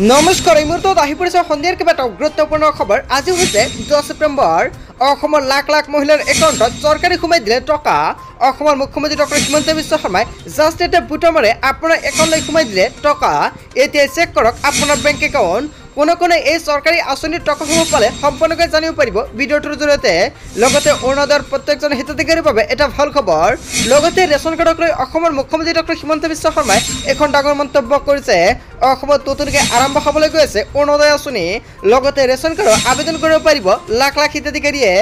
নমস্কাৰ এই মুহূৰ্তত আহি পৰিছে সন্ধিয়াৰ কেইবাটাও গুৰুত্বপূৰ্ণ খবৰ। আজি হৈছে 10 ছেপ্টেম্বৰ। অসমৰ লাখ লাখ মহিলাৰ একাউণ্টত চৰকাৰে সোমাই দিলে টকা। অসমৰ মুখ্যমন্ত্ৰী ডক্টৰ হিমন্ত বিশ্ব শৰ্মাই জাষ্ট এটা বুটৰ মাৰে আপোনাৰ একাউণ্টলৈ সোমাই দিলে টকা। এতিয়া চেক কৰক আপোনাৰ বেংক একাউণ্ট। কোনে কোনে এই চৰকাৰী আঁচনিৰ টকাসমূহ পালে সম্পূৰ্ণকৈ জানিব পাৰিব ভিডিঅ'টোৰ জৰিয়তে। লগতে অৰুণোদয়ৰ প্ৰত্যেকজন হিতাধিকাৰীৰ বাবে এটা ভাল খবৰ। লগতে ৰেচন কাৰ্ডক লৈ অসমৰ মুখ্যমন্ত্ৰী ডক্টৰ হিমন্ত বিশ্ব শৰ্মাই এখন ডাঙৰ মন্তব্য কৰিছে। অসমত নতুনকৈ আৰম্ভ হ'বলৈ গৈ আছে অৰুণোদয় আঁচনি। লগতে ৰেচন কাৰ্ডৰ আবেদন কৰিব পাৰিব লাখ লাখ হিতাধিকাৰীয়ে।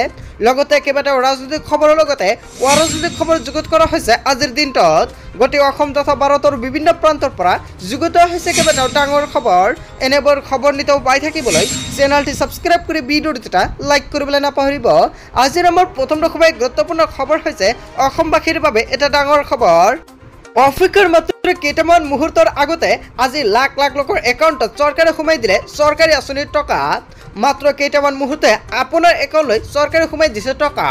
লগতে কেইবাটাও ৰাজনৈতিক খবৰৰ লগতে অৰাজনৈতিক খবৰ যুগুত কৰা হৈছে আজিৰ দিনটোত। গোটেই অসম তথা ভাৰতৰ বিভিন্ন প্ৰান্তৰ পৰা যুগুত হৈছে কেইবাটাও ডাঙৰ খবৰ। এনেবোৰ খবৰ নিতৌ পাই থাকিবলৈ চেনেলটি ছাবস্ক্ৰাইব কৰি ভিডিঅ'টো লাইক কৰিবলৈ নাপাহৰিব। আজিৰ আমাৰ প্ৰথম খুবেই গুৰুত্বপূৰ্ণ খবৰ হৈছে অসমবাসীৰ বাবে এটা ডাঙৰ খবৰ। অফিকাৰ মাত্ৰ কেইটামান মুহূৰ্তৰ আগতে আজি লাখ লাখ লোকৰ একাউণ্টত চৰকাৰে সোমাই দিলে চৰকাৰী আঁচনিৰ টকা। মাত্ৰ কেইটামান মুহূৰ্তে আপোনাৰ একাউণ্টলৈ চৰকাৰে সোমাই দিছে টকা।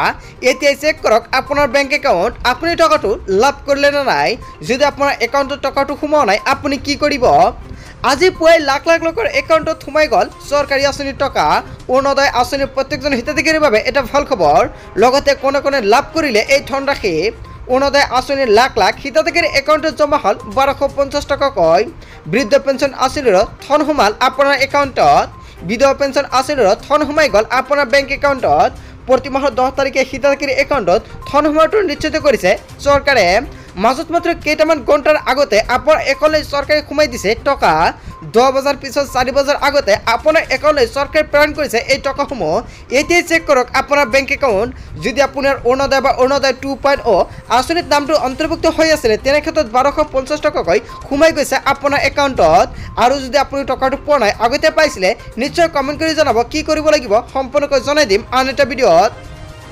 এতিয়া চেক কৰক আপোনাৰ বেংক একাউণ্ট। আপুনি টকাটো লাভ কৰিলে নে নাই? যদি আপোনাৰ একাউণ্টত টকাটো সোমোৱা নাই আপুনি কি কৰিব? আজি পুৱাই লাখ লাখ লোকৰ একাউণ্টত সোমাই গ'ল চৰকাৰী আঁচনিৰ টকা। অৰুণোদয় আঁচনিৰ প্ৰত্যেকজন হিতাধিকাৰীৰ বাবে এটা ভাল খবৰ। লগতে কোনে কোনে লাভ কৰিলে এই ধনৰাশি। অৰুণোদয় আঁচনিৰ লাখ লাখ হিতাধিকাৰীৰ একাউণ্টত জমা হ'ল 1250 টকাকৈ। বৃদ্ধ পেঞ্চন আঁচনিৰ ধন সোমাল আপোনাৰ একাউণ্টত। বিধৱা পেঞ্চন আঁচনিৰ ধন সোমাই গ'ল আপোনাৰ বেংক একাউণ্টত। প্ৰতি মাহৰ 10 তাৰিখে হিতাধিকাৰীৰ একাউণ্টত ধন সোমোৱাটো নিশ্চিত কৰিছে চৰকাৰে। মাজত মাত্ৰ কেইটামান ঘণ্টাৰ আগতে আপোনাৰ একাউণ্টলৈ চৰকাৰে সোমাই দিছে টকা। 10 বজাৰ পিছত 4 বজাৰ আগতে আপোনাৰ একাউণ্টলৈ চৰকাৰে প্ৰেৰণ কৰিছে এই টকাসমূহ। এতিয়াই চেক কৰক আপোনাৰ বেংক একাউণ্ট। যদি আপোনাৰ অৰুণোদয় বা অৰুণোদয় 2.0 আঁচনিত নামটো অন্তৰ্ভুক্ত হৈ আছিলে তেনে ক্ষেত্ৰত 1250 টকাকৈ সোমাই গৈছে আপোনাৰ একাউণ্টত। আৰু যদি আপুনি টকাটো পোৱা নাই আগতে পাইছিলে নিশ্চয় কমেণ্ট কৰি জনাব কি কৰিব লাগিব, সম্পূৰ্ণকৈ জনাই দিম আন এটা ভিডিঅ'ত।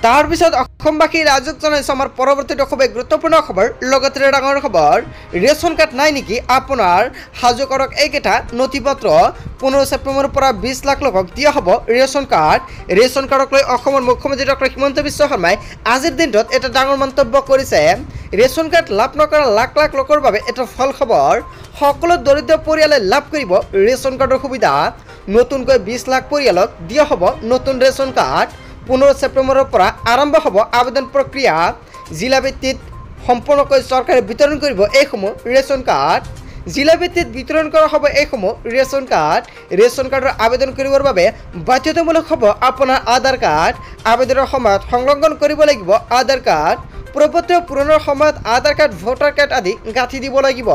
তাৰপিছত অসমবাসী ৰাইজক জনাইছোঁ আমাৰ পৰৱৰ্তী খুবেই গুৰুত্বপূৰ্ণ খবৰ। লগতে ডাঙৰ খবৰ, ৰেচন কাৰ্ড নাই নেকি আপোনাৰ? সাজু কৰক এইকেইটা নথি পত্ৰ। 15 ছেপ্টেম্বৰৰ পৰা 20 লাখ লোকক দিয়া হ'ব ৰেচন কাৰ্ড। ৰেচন কাৰ্ডক লৈ অসমৰ মুখ্যমন্ত্ৰী ডক্টৰ হিমন্ত বিশ্ব শৰ্মাই আজিৰ দিনটোত এটা ডাঙৰ মন্তব্য কৰিছে। ৰেচন কাৰ্ড লাভ নকৰা লাখ লাখ লোকৰ বাবে এটা ভাল খবৰ। সকলো দৰিদ্ৰ পৰিয়ালে লাভ কৰিব ৰেচন কাৰ্ডৰ সুবিধা। নতুনকৈ 20 লাখ পৰিয়ালক দিয়া হ'ব নতুন ৰেচন কাৰ্ড। 15 ছেপ্টেম্বৰৰ পৰা আৰম্ভ হ'ব আবেদন প্ৰক্ৰিয়া। জিলা ভিত্তিত সম্পূৰ্ণকৈ চৰকাৰে বিতৰণ কৰিব এইসমূহ ৰেচন কাৰ্ড। জিলা ভিত্তিত বিতৰণ কৰা হ'ব এইসমূহ ৰেচন কাৰ্ড। ৰেচন কাৰ্ডৰ আবেদন কৰিবৰ বাবে বাধ্যতামূলক হ'ব আপোনাৰ আধাৰ কাৰ্ড। আবেদনৰ সময়ত সংলগ্ন কৰিব লাগিব আধাৰ কাৰ্ড। প্ৰপত্ৰ পূৰণৰ সময়ত আধাৰ কাৰ্ড, ভোটাৰ কাৰ্ড আদি গাঁঠি দিব লাগিব।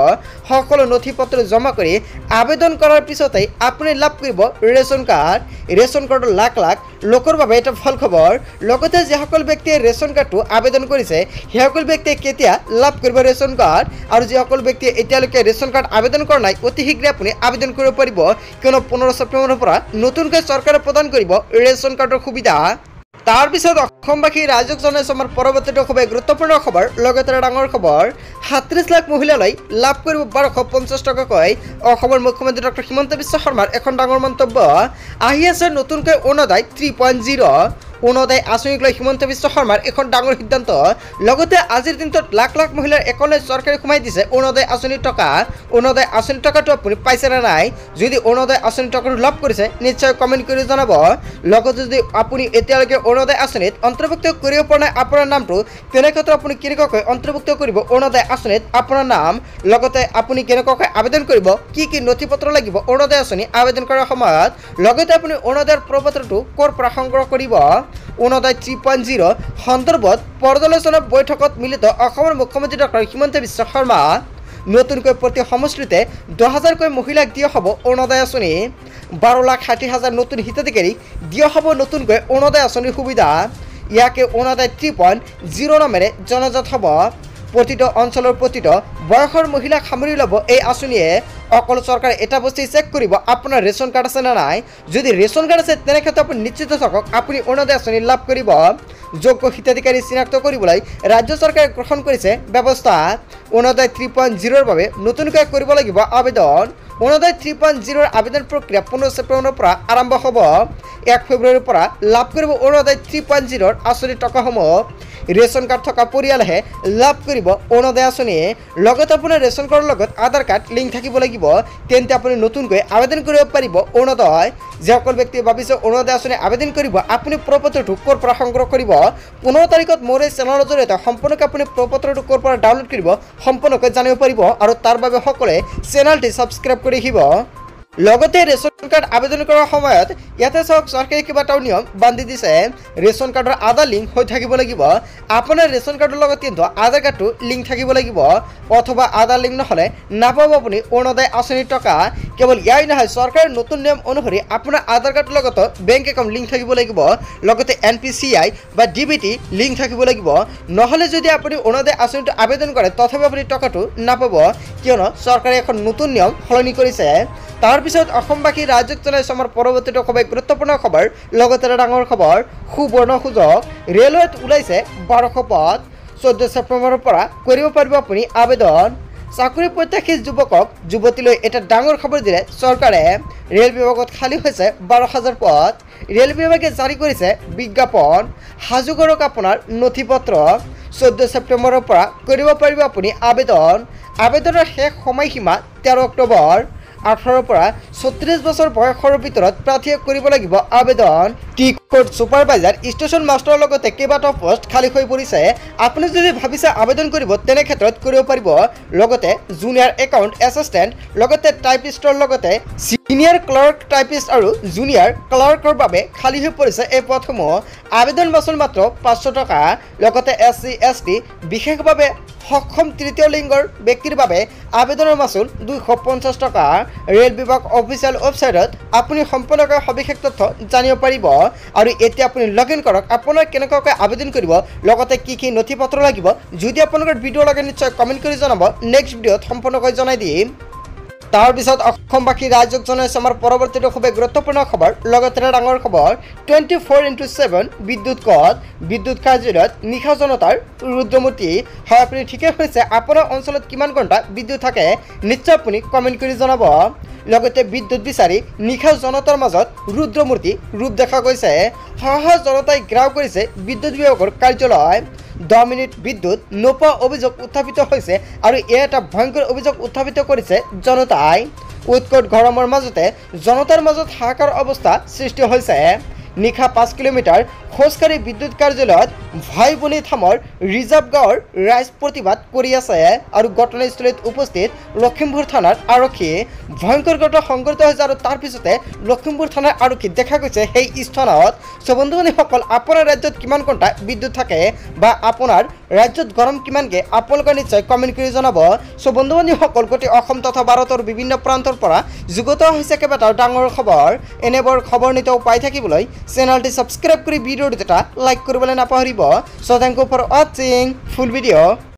সকলো নথি পত্ৰ জমা কৰি আবেদন কৰাৰ পিছতেই আপুনি লাভ কৰিব ৰেচন কাৰ্ড। ৰেচন কাৰ্ডৰ লাখ লাখ লোকৰ বাবে এটা ভাল খবৰ। লগতে যিসকল ব্যক্তিয়ে ৰেচন কাৰ্ডটো আবেদন কৰিছে সেইসকল ব্যক্তিয়ে কেতিয়া লাভ কৰিব ৰেচন কাৰ্ড, আৰু যিসকল ব্যক্তিয়ে এতিয়ালৈকে ৰেচন কাৰ্ড আবেদন কৰা নাই অতি শীঘ্ৰে আপুনি আবেদন কৰিব পাৰিব, কিয়নো 15 ছেপ্টেম্বৰৰ পৰা নতুনকৈ চৰকাৰে প্ৰদান কৰিব ৰেচন কাৰ্ডৰ সুবিধা। তাৰপিছত অসমবাসী ৰাইজক জনাইছোঁ আমাৰ পৰৱৰ্তী খুবেই গুৰুত্বপূৰ্ণ খবৰ। লগতে ডাঙৰ খবৰ, 37 লাখ মহিলালৈ লাভ কৰিব 1250 টকাকৈ। অসমৰ মুখ্যমন্ত্ৰী ডক্টৰ হিমন্ত বিশ্ব শৰ্মাৰ এখন ডাঙৰ মন্তব্য। আহি আছে নতুনকৈ অৰুণোদয় 3.0। অৰুণোদয় আঁচনিক লৈ হিমন্ত বিশ্ব শৰ্মাৰ এখন ডাঙৰ সিদ্ধান্ত। লগতে আজিৰ দিনটোত লাখ লাখ মহিলাৰ একাউণ্টলৈ চৰকাৰে সোমাই দিছে অৰুণোদয় আঁচনিৰ টকা। অৰুণোদয় আঁচনিৰ টকাটো আপুনি পাইছে নে নাই? যদি অৰুণোদয় আঁচনিৰ টকাটো লাভ কৰিছে নিশ্চয় কমেণ্ট কৰি জনাব। লগতে যদি আপুনি এতিয়ালৈকে অৰুণোদয় আঁচনিত অন্তৰ্ভুক্ত কৰিব পৰা নাই আপোনাৰ নামটো, তেনে ক্ষেত্ৰত আপুনি কেনেকুৱাকৈ অন্তৰ্ভুক্ত কৰিব অৰুণোদয় আঁচনিত আপোনাৰ নাম? লগতে আপুনি কেনেকুৱাকৈ আবেদন কৰিব, কি কি নথি পত্ৰ লাগিব অৰুণোদয় আঁচনি আবেদন কৰাৰ সময়ত? লগতে আপুনি অৰুণোদয়ৰ প্ৰপত্ৰটো ক'ৰ পৰা সংগ্ৰহ কৰিব? অৰুণোদয় 3.0 সন্দৰ্ভত পৰ্যালোচনা বৈঠকত মিলিত অসমৰ মুখ্যমন্ত্ৰী ডক্টৰ হিমন্ত বিশ্ব শৰ্মা। নতুনকৈ প্ৰতি সমষ্টিতে 10,000কৈ মহিলাক দিয়া হ'ব অৰুণোদয় আঁচনি। 12,60,000 নতুন হিতাধিকাৰীক দিয়া হ'ব নতুনকৈ অৰুণোদয় আঁচনিৰ সুবিধা। ইয়াকে অৰুণোদয় 3.0 নামেৰে জনাজাত হ'ব। প্ৰতিটো অঞ্চলৰ প্ৰতিটো বয়সৰ মহিলাক সামৰি ল'ব এই আঁচনিয়ে। অকল চৰকাৰে এটা বস্তুই চেক কৰিব আপোনাৰ ৰেচন কাৰ্ড আছে নে নাই। যদি ৰেচন কাৰ্ড আছে তেনে ক্ষেত্ৰত আপুনি নিশ্চিত থাকক আপুনি অৰুণোদয় আঁচনি লাভ কৰিব। যোগ্য হিতাধিকাৰী চিনাক্ত কৰিবলৈ ৰাজ্য চৰকাৰে গ্ৰহণ কৰিছে ব্যৱস্থা। অৰুণোদয় 3.0ৰ বাবে নতুনকৈ কৰিব লাগিব আবেদন। অৰুণোদয় 3.0ৰ আবেদন প্ৰক্ৰিয়া 15 ছেপ্টেম্বৰৰ পৰা আৰম্ভ হ'ব। 1 ফেব্ৰুৱাৰীৰ পৰা লাভ কৰিব অৰুণোদয় 3.0ৰ আঁচনিৰ টকাসমূহ। ৰেচন কাৰ্ড থকা পৰিয়ালেহে লাভ কৰিব অৰুণোদয় আঁচনি লগতে আপোনাৰ ৰেচন কাৰ্ডৰ লগত আধাৰ কাৰ্ড লিংক থাকিব লাগিব তেন্তে আপুনি নতুনকৈ আবেদন কৰিব পাৰিব অৰুণোদয় যিসকল ব্যক্তিয়ে ভাবিছে অৰুণোদয় আঁচনি আবেদন কৰিব আপুনি প্ৰপত্ৰটো ক'ৰ পৰা সংগ্ৰহ কৰিব 15 তাৰিখত মোৰ এই চেনেলৰ জৰিয়তে সম্পূৰ্ণকৈ আপুনি প্ৰপত্ৰটো ক'ৰ পৰা ডাউনলোড কৰিব সম্পূৰ্ণকৈ জানিব পাৰিব আৰু তাৰ বাবে সকলোৱে চেনেলটি ছাবস্ক্ৰাইব কৰি ৰাখিব লগতে ৰেচন কাৰ্ড আবেদন কৰাৰ সময়ত ইয়াতে চাওক চৰকাৰে কিবাটা নিয়ম বান্ধি দিছে ৰেচন কাৰ্ডৰ আধাৰ লিংক হৈ থাকিব লাগিব আপোনাৰ ৰেচন কাৰ্ডৰ লগত কিন্তু আধাৰ কাৰ্ডটো লিংক থাকিব লাগিব অথবা আধাৰ লিংক নহ'লে নাপাব আপুনি অৰুণোদয় আঁচনিৰ টকা কেৱল ইয়াই নহয় চৰকাৰৰ নতুন নিয়ম অনুসৰি আপোনাৰ আধাৰ কাৰ্ডৰ লগত বেংক একাউণ্ট লিংক থাকিব লাগিব লগতে NPCI বা DBT লিংক থাকিব লাগিব নহ'লে যদি আপুনি অৰুণোদয় আঁচনিটো আবেদন কৰে তথাপি আপুনি টকাটো নাপাব কিয়নো চৰকাৰে এখন নতুন নিয়ম সলনি কৰিছে তাৰ পিছত অসমবাসী ৰাজ্যক জনাইছে আমাৰ পৰৱৰ্তীটো খুবেই গুৰুত্বপূৰ্ণ খবৰ লগতে ডাঙৰ খবৰ সুবৰ্ণ সুযোগ ৰেলৱেত ওলাইছে 1200 পদ 14 ছেপ্টেম্বৰৰ পৰা কৰিব পাৰিব আপুনি আবেদন চাকৰি প্ৰত্যাশী যুৱকক যুৱতীলৈ এটা ডাঙৰ খবৰ দিলে চৰকাৰে ৰেল বিভাগত খালী হৈছে 12000 পদ ৰেল বিভাগে জাৰি কৰিছে বিজ্ঞাপন সাজু কৰক আপোনাৰ নথিপত্ৰ 14 ছেপ্টেম্বৰৰ পৰা কৰিব পাৰিব আপুনি আবেদন আবেদনৰ শেষ সময়সীমা 13 অক্টোবৰ 18 পৰা 36 বছৰ বয়সৰ ভিতৰত প্ৰাৰ্থীয়ে কৰিব লাগিব আবেদন টিকট সুপাৰভাইজাৰ ষ্টেচন মাষ্টাৰৰ লগতে কেইবাটাও পোষ্ট খালী হৈ পৰিছে আপুনি যদি ভাবিছে আবেদন কৰিব তেনে ক্ষেত্ৰত কৰিব পাৰিব লগতে জুনিয়ৰ একাউণ্ট এছিষ্টেণ্ট লগতে টাইপিষ্টৰ লগতে সিনিয়ৰ ক্লাৰ্ক টাইপিষ্ট আৰু জুনিয়ৰ ক্লাৰ্কৰ বাবে খালী হৈ পৰিছে এই পদসমূহ আবেদন মাচুল মাত্ৰ 500 টকা লগতে SC ST বিশেষভাৱে সক্ষম তৃতীয় লিংগৰ ব্যক্তিৰ বাবে আবেদনৰ মাচুল 250 টকা ৰেল বিভাগ অফিচিয়েল ৱেবছাইটত আপুনি সম্পূৰ্ণকৈ সবিশেষ তথ্য জানিব পাৰিব আৰু এতিয়া আপুনি লগইন কৰক আপোনাৰ কেনেকৈ আবেদন কৰিব লগতে কি নথিপত্ৰ লাগিব যদি আপোনালোকৰ ভিডিঅ লাগে নিশ্চয় কমেন্ট কৰি জনাব নেক্সট ভিডিঅত সম্পূৰ্ণকৈ জনাই দিম তাৰ পিছত অসমবাসী ৰাজ্যক জনাইছে আমাৰ পৰৱৰ্তীটো খুবেই গুৰুত্বপূৰ্ণ খবৰ লগতে ডাঙৰ খবৰ 24/7 বিদ্যুৎ কট বিদ্যুৎ কাৰ্যালয়ত নিশা জনতাৰ ৰুদ্ৰমূৰ্তি হয় আপুনি ঠিকে হৈছে আপোনাৰ অঞ্চলত কিমান ঘণ্টা বিদ্যুৎ থাকে নিশ্চয় আপুনি কমেন্ট কৰি জনাব লগতে বিদ্যুৎ বিচাৰি নিশা জনতাৰ মাজত ৰুদ্ৰমূৰ্তি ৰূপ দেখা গৈছে হাহাকাৰ জনতাই গ্ৰাহ কৰিছে বিদ্যুৎ বিভাগৰ কাৰ্যালয় 10 মিনিট বিদ্যুৎ নোপোৱা অভিযোগ উত্থাপিত হৈছে আৰু এটা ভয়ংকৰ অভিযোগ উত্থাপিত কৰিছে জনতাই উৎকট গৰমৰ মাজতে জনতাৰ মাজত হাহাকাৰ অৱস্থা সৃষ্টি হৈছে নিশা 5 কিলোমিটাৰ খোজকাঢ়ি বিদ্যুৎ কাৰ্যালয়ত ভাই বলি থামৰ ৰিজাৰ্ভ গাঁৱৰ ৰাইজ প্ৰতিবাদ কৰি আছে আৰু ঘটনাস্থলীত উপস্থিত লখিমপুৰ থানাৰ আৰক্ষী ভয়ংকৰ ঘটনা সংঘটিত হৈছে আৰু তাৰ পিছতে লখিমপুৰ থানাৰ আৰক্ষী দেখা গৈছে সেই স্থানত বন্ধুসকল আপোনাৰ ৰাজ্যত কিমান ঘণ্টা বিদ্যুৎ থাকে বা আপোনাৰ ৰাজ্যত গৰম কিমানকে আপোনালোকে নিশ্চয় কমেন্ট কৰি জনাব বন্ধুসকল গোটেই অসম তথা ভাৰতৰ বিভিন্ন প্ৰান্তৰ পৰা যুগত হৈছে কেইবাটাও ডাঙৰ খবৰ এনেবোৰ খবৰ নিতৌ পাই থাকিবলৈ চেনেলটি ছাবস্ক্ৰাইব কৰি ভিডিঅ'টো এটা লাইক কৰিবলৈ নাপাহৰিব so thank you for watching full video'